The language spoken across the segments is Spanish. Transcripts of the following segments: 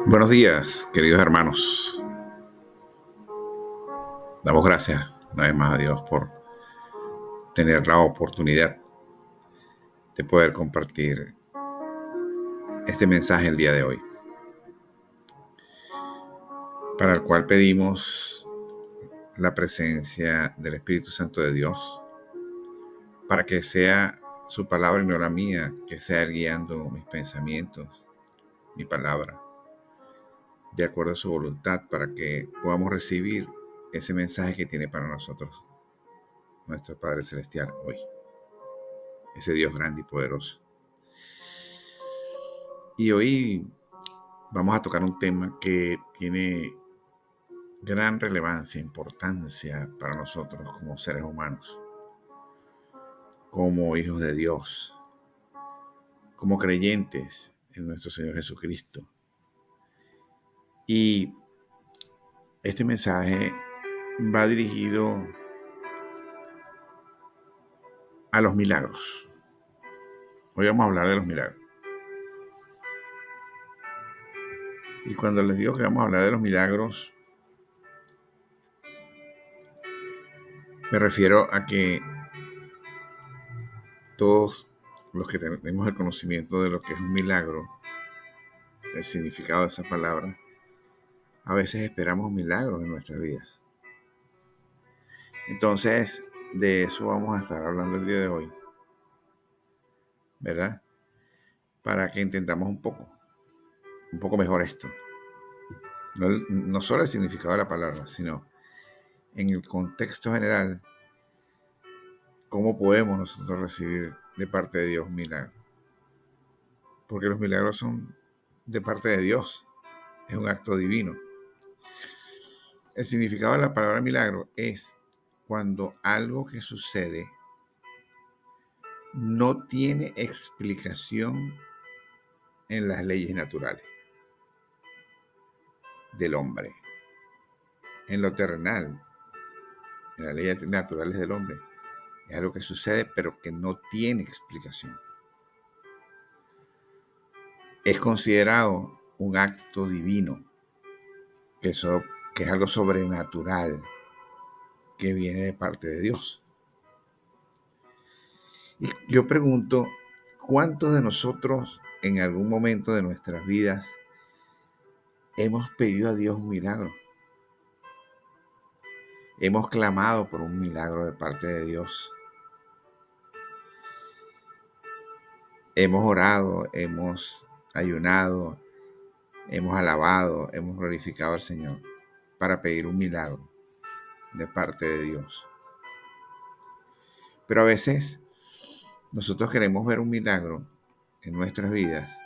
Buenos días, queridos hermanos. Damos gracias una vez más a Dios por tener la oportunidad de poder compartir este mensaje el día de hoy, para el cual pedimos la presencia del Espíritu Santo de Dios, para que sea su palabra y no la mía, que sea Él guiando mis pensamientos, mi palabra, de acuerdo a su voluntad, para que podamos recibir ese mensaje que tiene para nosotros nuestro Padre Celestial hoy, ese Dios grande y poderoso. Y hoy vamos a tocar un tema que tiene gran relevancia, importancia para nosotros como seres humanos, como hijos de Dios, como creyentes en nuestro Señor Jesucristo. Y este mensaje va dirigido a los milagros. Hoy vamos a hablar de los milagros. Y cuando les digo que vamos a hablar de los milagros, me refiero a que todos los que tenemos el conocimiento de lo que es un milagro, el significado de esa palabra, a veces esperamos milagros en nuestras vidas. Entonces, de eso vamos a estar hablando el día de hoy, ¿verdad? Para que entendamos un poco mejor esto. No solo el significado de la palabra, sino en el contexto general, cómo podemos nosotros recibir de parte de Dios un milagro. Porque los milagros son de parte de Dios, es un acto divino. El significado de la palabra milagro es cuando algo que sucede no tiene explicación en las leyes naturales del hombre, en lo terrenal, en las leyes naturales del hombre. Es algo que sucede pero que no tiene explicación. Es considerado un acto divino, que es algo sobrenatural, que viene de parte de Dios. Y yo pregunto, ¿cuántos de nosotros en algún momento de nuestras vidas hemos pedido a Dios un milagro? Hemos clamado por un milagro de parte de Dios. Hemos orado, hemos ayunado, hemos alabado, hemos glorificado al Señor para pedir un milagro de parte de Dios. Pero a veces nosotros queremos ver un milagro en nuestras vidas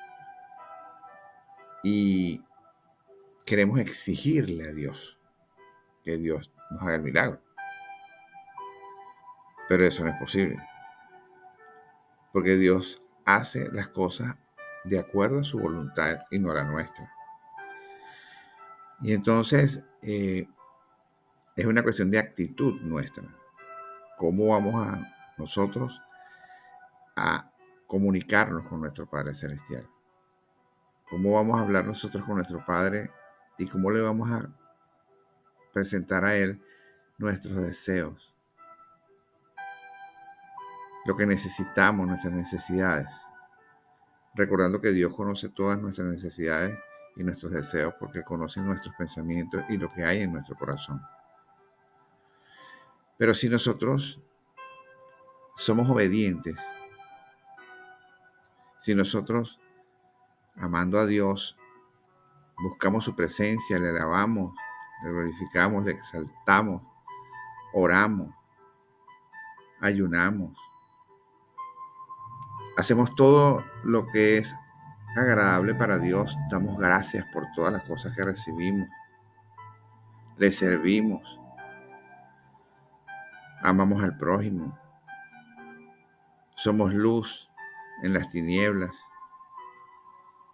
y queremos exigirle a Dios que Dios nos haga el milagro. Pero eso no es posible, porque Dios hace las cosas de acuerdo a su voluntad y no a la nuestra. Y entonces es una cuestión de actitud nuestra. ¿Cómo vamos a nosotros a comunicarnos con nuestro Padre Celestial? ¿Cómo vamos a hablar nosotros con nuestro Padre y cómo le vamos a presentar a Él nuestros deseos, lo que necesitamos, nuestras necesidades? Recordando que Dios conoce todas nuestras necesidades y nuestros deseos porque conoce nuestros pensamientos y lo que hay en nuestro corazón. Pero si nosotros somos obedientes, si nosotros, amando a Dios, buscamos su presencia, le alabamos, le glorificamos, le exaltamos, oramos, ayunamos, hacemos todo lo que es agradable para Dios, damos gracias por todas las cosas que recibimos, le servimos, amamos al prójimo, somos luz en las tinieblas,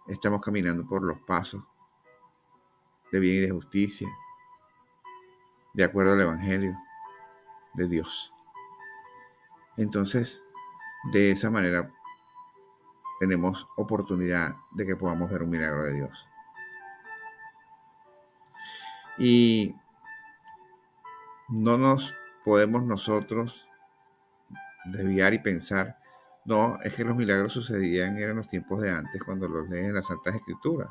estamos caminando por los pasos de bien y de justicia, de acuerdo al Evangelio de Dios. Entonces, de esa manera tenemos oportunidad de que podamos ver un milagro de Dios. Y no nos podemos nosotros desviar y pensar, no, es que los milagros sucedían en los tiempos de antes, cuando los leen en las Santas Escrituras.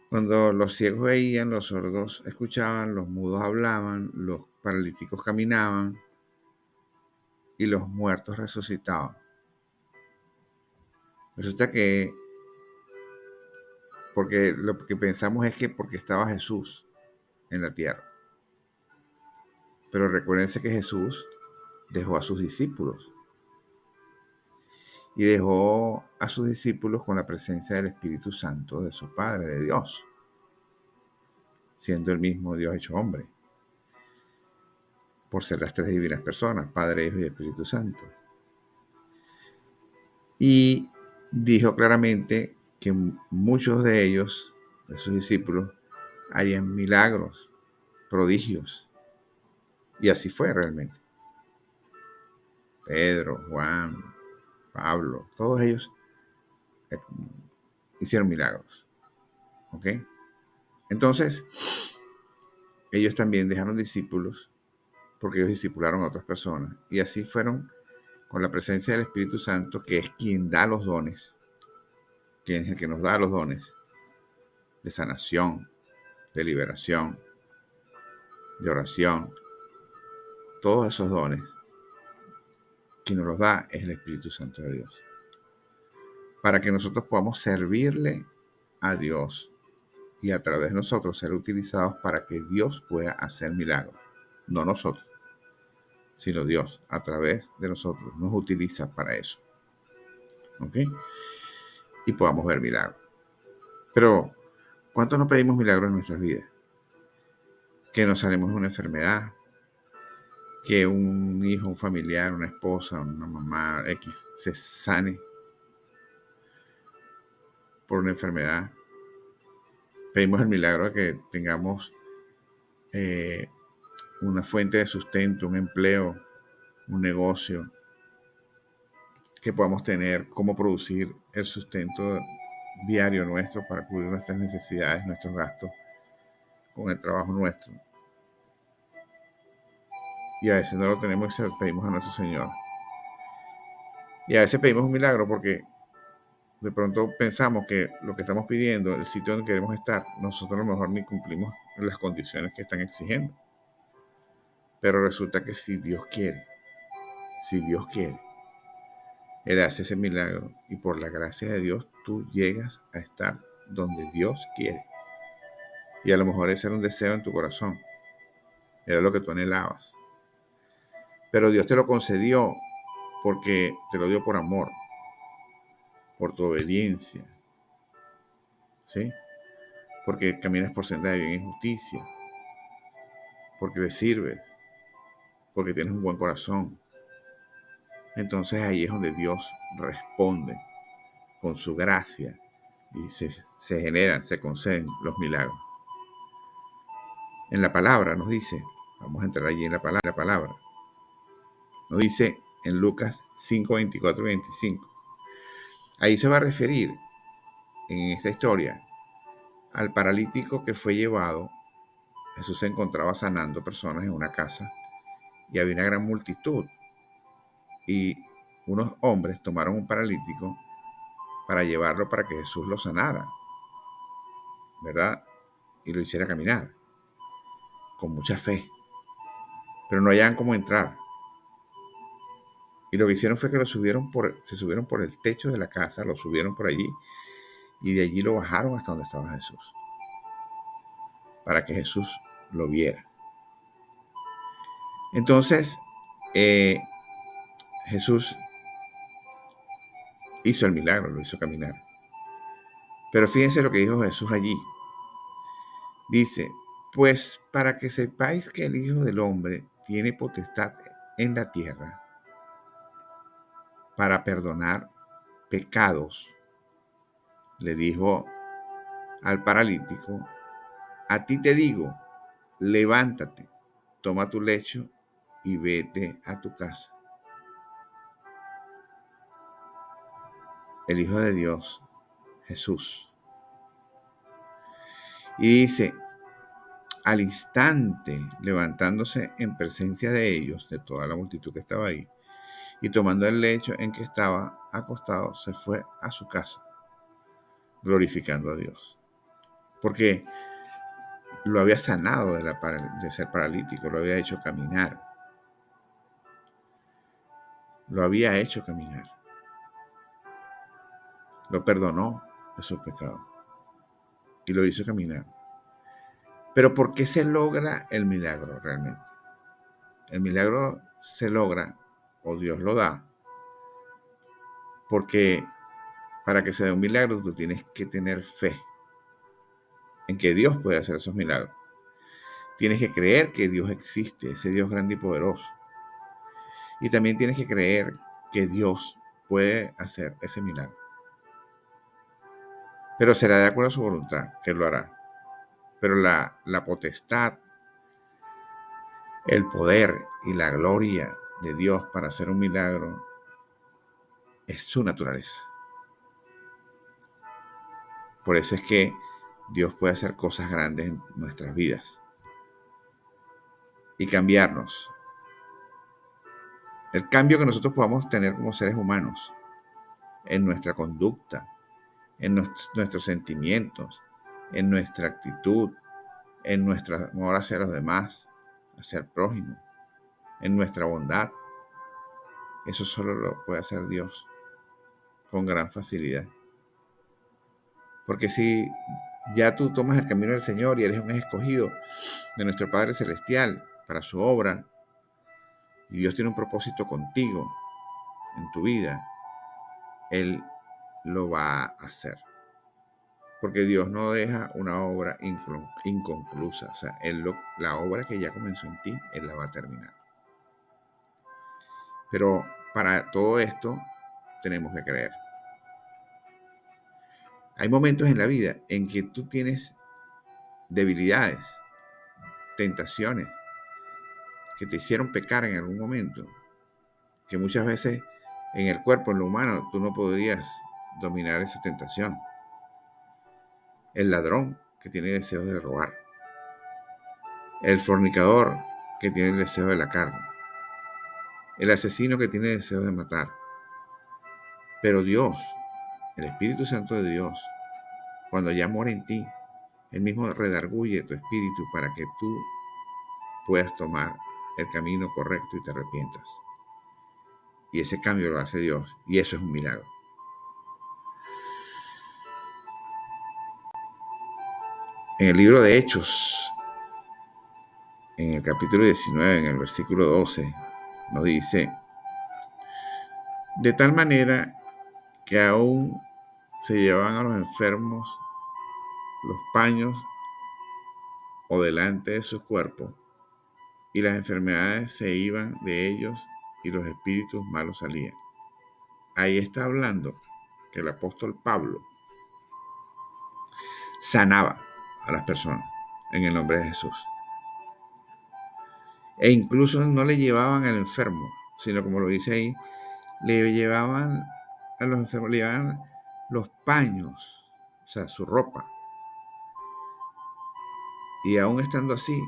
Cuando los ciegos veían, los sordos escuchaban, los mudos hablaban, los paralíticos caminaban y los muertos resucitaban. Resulta que porque lo que pensamos es que porque estaba Jesús en la tierra. Pero recuérdense que Jesús dejó a sus discípulos y dejó a sus discípulos con la presencia del Espíritu Santo de su Padre, de Dios, siendo el mismo Dios hecho hombre, por ser las tres divinas personas, Padre, Hijo y Espíritu Santo. Y dijo claramente que muchos de ellos, de sus discípulos, harían milagros, prodigios. Y así fue realmente. Pedro, Juan, Pablo, todos ellos hicieron milagros. ¿Ok? Entonces, ellos también dejaron discípulos porque ellos discipularon a otras personas. Y así fueron con la presencia del Espíritu Santo, que es quien da los dones, quien es el que nos da los dones de sanación, de liberación, de oración. Todos esos dones, quien nos los da es el Espíritu Santo de Dios. Para que nosotros podamos servirle a Dios y a través de nosotros ser utilizados para que Dios pueda hacer milagros. No nosotros, sino Dios a través de nosotros nos utiliza para eso. ¿Ok? Y podamos ver milagros. Pero, ¿cuánto nos pedimos milagros en nuestras vidas? Que nos sanemos de una enfermedad, que un hijo, un familiar, una esposa, una mamá X se sane por una enfermedad. Pedimos el milagro de que tengamos una fuente de sustento, un empleo, un negocio, que podamos tener cómo producir el sustento diario nuestro para cubrir nuestras necesidades, nuestros gastos con el trabajo nuestro. Y a veces no lo tenemos y se lo pedimos a nuestro Señor. Y a veces pedimos un milagro porque de pronto pensamos que lo que estamos pidiendo, el sitio donde queremos estar, nosotros a lo mejor ni cumplimos las condiciones que están exigiendo. Pero resulta que si Dios quiere, Él hace ese milagro y por la gracia de Dios tú llegas a estar donde Dios quiere. Y a lo mejor ese era un deseo en tu corazón. Era lo que tú anhelabas. Pero Dios te lo concedió porque te lo dio por amor, por tu obediencia. ¿Sí? Porque caminas por senda de bien y justicia. Porque le sirves. Porque tienes un buen corazón. Entonces ahí es donde Dios responde con su gracia y se generan, se conceden los milagros. En la palabra nos dice, vamos a entrar allí en la palabra, nos dice en Lucas 5, 24 y 25. Ahí se va a referir en esta historia al paralítico que fue llevado. Jesús se encontraba sanando personas en una casa y había una gran multitud. Y unos hombres tomaron un paralítico para llevarlo para que Jesús lo sanara, ¿verdad? Y lo hiciera caminar con mucha fe. Pero no hallaban cómo entrar. Y lo que hicieron fue que se subieron por el techo de la casa, lo subieron por allí y de allí lo bajaron hasta donde estaba Jesús, para que Jesús lo viera. Entonces, Jesús hizo el milagro, lo hizo caminar. Pero fíjense lo que dijo Jesús allí. Dice, pues para que sepáis que el Hijo del Hombre tiene potestad en la tierra para perdonar pecados, le dijo al paralítico, a ti te digo, levántate, toma tu lecho y vete a tu casa. el Hijo de Dios, Jesús. Y dice, al instante, levantándose en presencia de ellos, de toda la multitud que estaba ahí, y tomando el lecho en que estaba acostado, se fue a su casa, glorificando a Dios. Porque lo había sanado de ser paralítico, lo había hecho caminar. Lo había hecho caminar. Lo perdonó de sus pecados y lo hizo caminar. Pero ¿por qué se logra el milagro realmente? El milagro se logra, o Dios lo da, porque para que se dé un milagro tú tienes que tener fe en que Dios puede hacer esos milagros. Tienes que creer que Dios existe, ese Dios grande y poderoso. Y también tienes que creer que Dios puede hacer ese milagro. Pero será de acuerdo a su voluntad que lo hará. Pero la potestad, el poder y la gloria de Dios para hacer un milagro es su naturaleza. Por eso es que Dios puede hacer cosas grandes en nuestras vidas y cambiarnos. El cambio que nosotros podamos tener como seres humanos en nuestra conducta, en nuestros sentimientos, en nuestra actitud, en nuestro amor hacia los demás, hacia el prójimo, en nuestra bondad. Eso solo lo puede hacer Dios con gran facilidad. Porque si ya tú tomas el camino del Señor y eres un escogido de nuestro Padre Celestial para su obra, y Dios tiene un propósito contigo en tu vida, Él lo va a hacer. Porque Dios no deja una obra inconclusa. O sea, la obra que ya comenzó en ti, Él la va a terminar. Pero para todo esto tenemos que creer. Hay momentos en la vida en que tú tienes debilidades, tentaciones, que te hicieron pecar en algún momento, que muchas veces en el cuerpo, en lo humano, tú no podrías dominar esa tentación. El ladrón que tiene deseos de robar, el fornicador que tiene el deseo de la carne, el asesino que tiene deseos de matar. Pero Dios, el Espíritu Santo de Dios, cuando ya mora en ti, Él mismo redarguye tu espíritu para que tú puedas tomar el camino correcto y te arrepientas. Y ese cambio lo hace Dios, y eso es un milagro. En el libro de Hechos, en el capítulo 19, en el versículo 12, nos dice, de tal manera que aún se llevaban a los enfermos los paños o delante de sus cuerpos, y las enfermedades se iban de ellos y los espíritus malos salían. Ahí está hablando que el apóstol Pablo sanaba a las personas en el nombre de Jesús. E incluso no le llevaban al enfermo, sino como lo dice ahí, le llevaban a los enfermos, le llevaban los paños, o sea, su ropa. Y aún estando así,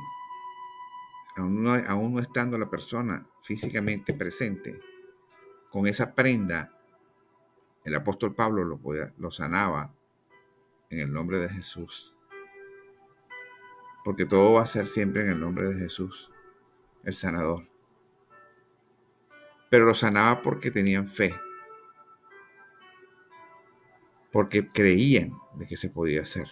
aún no estando la persona físicamente presente, con esa prenda, el apóstol Pablo lo sanaba en el nombre de Jesús. Porque todo va a ser siempre en el nombre de Jesús, el sanador. Pero lo sanaba porque tenían fe, porque creían de que se podía hacer,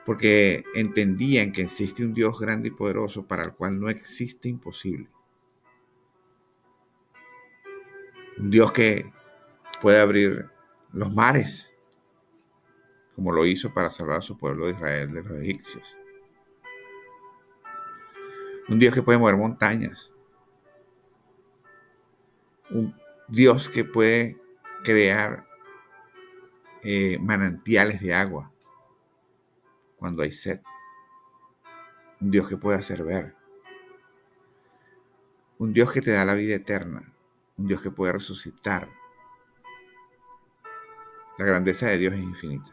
porque entendían que existe un Dios grande y poderoso para el cual no existe imposible. Un Dios que puede abrir los mares, como lo hizo para salvar a su pueblo de Israel de los egipcios. Un Dios que puede mover montañas. Un Dios que puede crear manantiales de agua cuando hay sed. Un Dios que puede hacer ver. Un Dios que te da la vida eterna. Un Dios que puede resucitar La grandeza de Dios es infinita.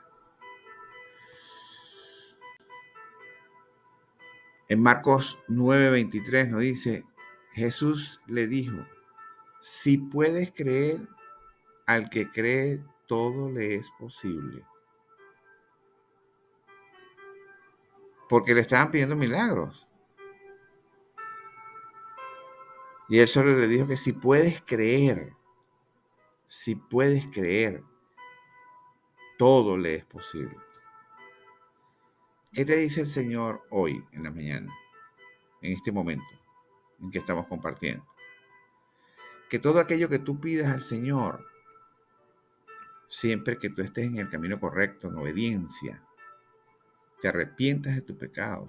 En Marcos 9:23 nos dice, Jesús le dijo, si puedes creer, al que cree todo le es posible. Porque le estaban pidiendo milagros. Y él solo le dijo que si puedes creer, todo le es posible. ¿Qué te dice el Señor hoy en la mañana, en este momento en que estamos compartiendo? Que todo aquello que tú pidas al Señor, siempre que tú estés en el camino correcto, en obediencia, te arrepientas de tu pecado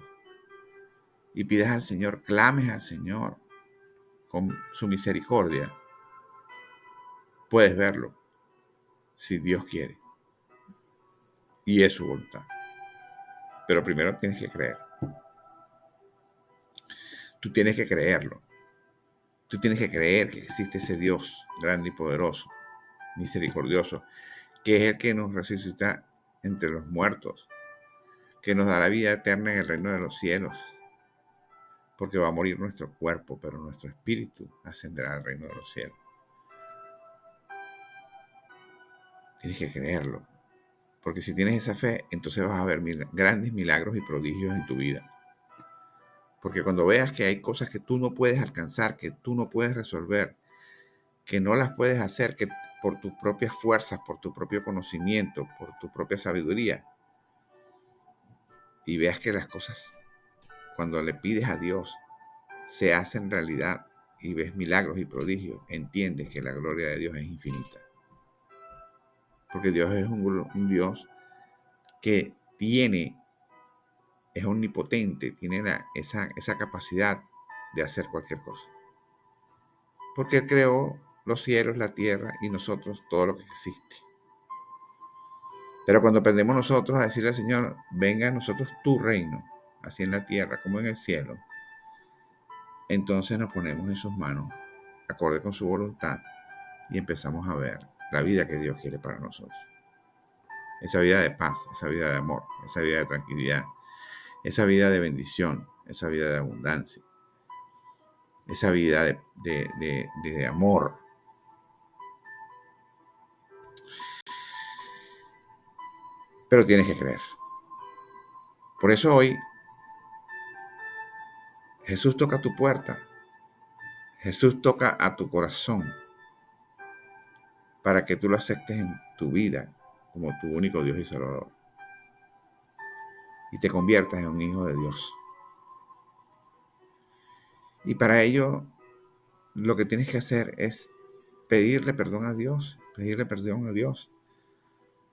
y pidas al Señor, clames al Señor con su misericordia, puedes verlo, si Dios quiere, y es su voluntad. Pero primero tienes que creer. Tú tienes que creerlo. Tú tienes que creer que existe ese Dios grande y poderoso, misericordioso, que es el que nos resucita entre los muertos, que nos da la vida eterna en el reino de los cielos, porque va a morir nuestro cuerpo, pero nuestro espíritu ascenderá al reino de los cielos. Tienes que creerlo, porque si tienes esa fe, entonces vas a ver grandes milagros y prodigios en tu vida. Porque cuando veas que hay cosas que tú no puedes alcanzar, que tú no puedes resolver, que no las puedes hacer, que por tus propias fuerzas, por tu propio conocimiento, por tu propia sabiduría, y veas que las cosas, cuando le pides a Dios, se hacen realidad y ves milagros y prodigios, entiendes que la gloria de Dios es infinita. Porque Dios es un Dios que es omnipotente, tiene esa capacidad de hacer cualquier cosa. Porque Él creó los cielos, la tierra y nosotros, todo lo que existe. Pero cuando aprendemos nosotros a decirle al Señor, venga a nosotros tu reino, así en la tierra como en el cielo, entonces nos ponemos en sus manos, acorde con su voluntad, y empezamos a ver la vida que Dios quiere para nosotros. Esa vida de paz, esa vida de amor, esa vida de tranquilidad, esa vida de bendición, esa vida de abundancia, esa vida de amor. Pero tienes que creer. Por eso hoy Jesús toca tu puerta. Jesús toca a tu corazón para que tú lo aceptes en tu vida como tu único Dios y Salvador. Y te conviertas en un hijo de Dios. Y para ello, lo que tienes que hacer es pedirle perdón a Dios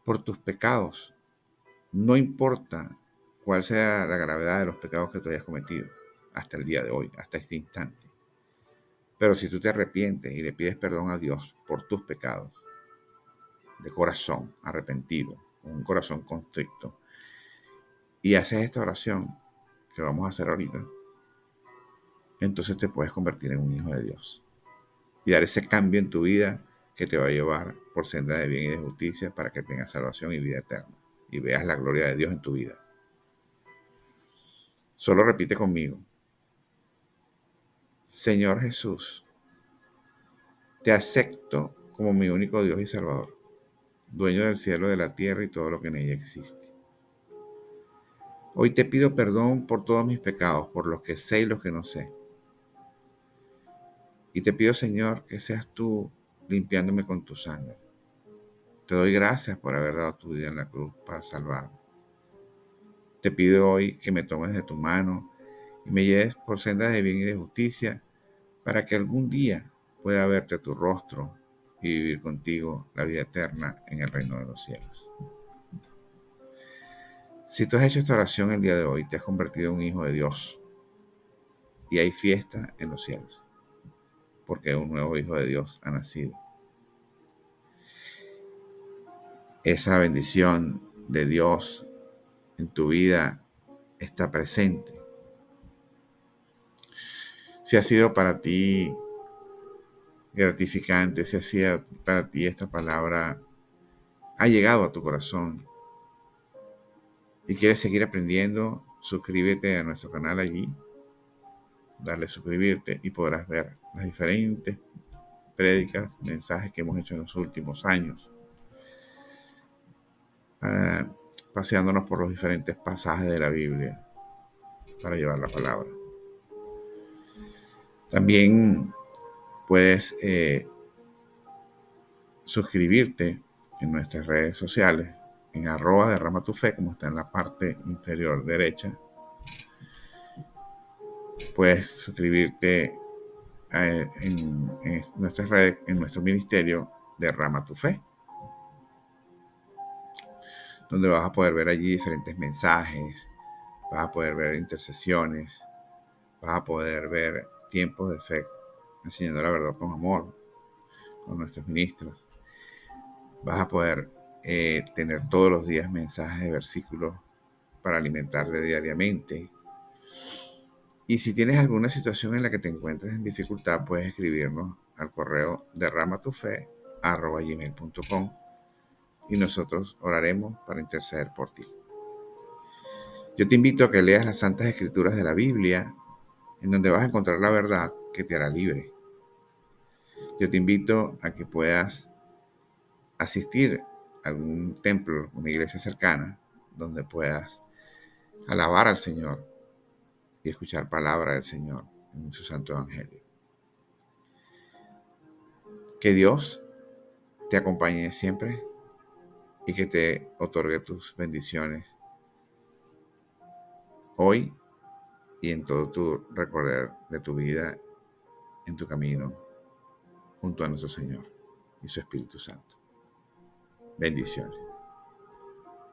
por tus pecados. No importa cuál sea la gravedad de los pecados que tú hayas cometido hasta el día de hoy, hasta este instante. Pero si tú te arrepientes y le pides perdón a Dios por tus pecados, de corazón arrepentido, con un corazón constricto, y haces esta oración que vamos a hacer ahorita, entonces te puedes convertir en un hijo de Dios y dar ese cambio en tu vida que te va a llevar por senda de bien y de justicia para que tengas salvación y vida eterna y veas la gloria de Dios en tu vida. Solo repite conmigo: Señor Jesús, te acepto como mi único Dios y Salvador, dueño del cielo, de la tierra y todo lo que en ella existe. Hoy te pido perdón por todos mis pecados, por los que sé y los que no sé. Y te pido, Señor, que seas tú limpiándome con tu sangre. Te doy gracias por haber dado tu vida en la cruz para salvarme. Te pido hoy que me tomes de tu mano y me lleves por sendas de bien y de justicia para que algún día pueda verte a tu rostro y vivir contigo la vida eterna en el reino de los cielos. Si tú has hecho esta oración el día de hoy, te has convertido en un hijo de Dios y hay fiesta en los cielos, porque un nuevo hijo de Dios ha nacido. Esa bendición de Dios en tu vida está presente. Si ha sido para ti gratificante, si ha sido para ti esta palabra ha llegado a tu corazón y quieres seguir aprendiendo, suscríbete a nuestro canal allí, dale suscribirte y podrás ver las diferentes prédicas, mensajes que hemos hecho en los últimos años, ah, paseándonos por los diferentes pasajes de la Biblia para llevar la palabra. También puedes suscribirte en nuestras redes sociales, en @derrama-tu-fe, como está en la parte inferior derecha. Puedes suscribirte en nuestras redes, en nuestro ministerio Derrama tu Fe, donde vas a poder ver allí diferentes mensajes, vas a poder ver intercesiones, vas a poder ver tiempos de fe, enseñando la verdad con amor, con nuestros ministros. Vas a poder tener todos los días mensajes de versículos para alimentarte diariamente. Y si tienes alguna situación en la que te encuentres en dificultad, puedes escribirnos al correo derramatufe@gmail.com y nosotros oraremos para interceder por ti. Yo te invito a que leas las Santas Escrituras de la Biblia, en donde vas a encontrar la verdad que te hará libre. Yo te invito a que puedas asistir a algún templo, una iglesia cercana, donde puedas alabar al Señor y escuchar palabra del Señor en su santo evangelio. Que Dios te acompañe siempre y que te otorgue tus bendiciones hoy y en todo tu recorrer de tu vida, en tu camino, junto a nuestro Señor y su Espíritu Santo. Bendiciones.